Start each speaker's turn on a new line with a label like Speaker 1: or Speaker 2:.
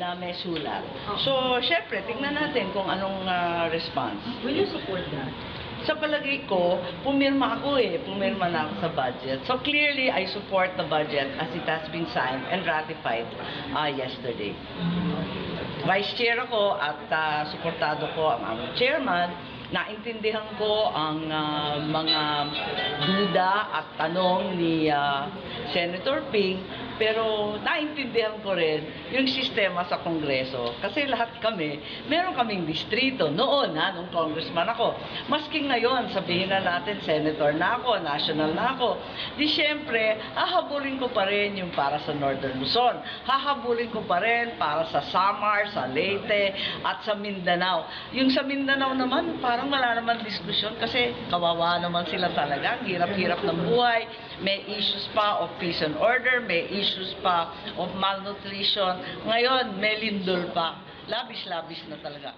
Speaker 1: na may sulat. So, syempre, tingnan natin kung anong response.
Speaker 2: Will you support that?
Speaker 1: Sa palagay ko, pumirma na ako sa budget. So clearly, I support the budget as it has been signed and ratified yesterday. Vice Chair ako at suportado ko ang aming chairman. Naintindihan ko ang mga duda at tanong ni Senator Ping, pero naintindihan ko rin yung sistema sa Kongreso. Kasi lahat kami, meron kaming distrito. Noon, nung congressman ako. Maski ngayon, sabihin na natin, senator na ako, national na ako. Di syempre, hahabulin ko pa rin yung para sa Northern Luzon. Hahabulin ko pa rin para sa Samar, sa Leyte, at sa Mindanao. Yung sa Mindanao naman, parang wala naman diskusyon kasi kawawa naman sila talaga. Hirap-hirap ng buhay. May issues pa of peace and order, may issues pa of malnutrition. Ngayon, may lindol pa. Labis-labis na talaga.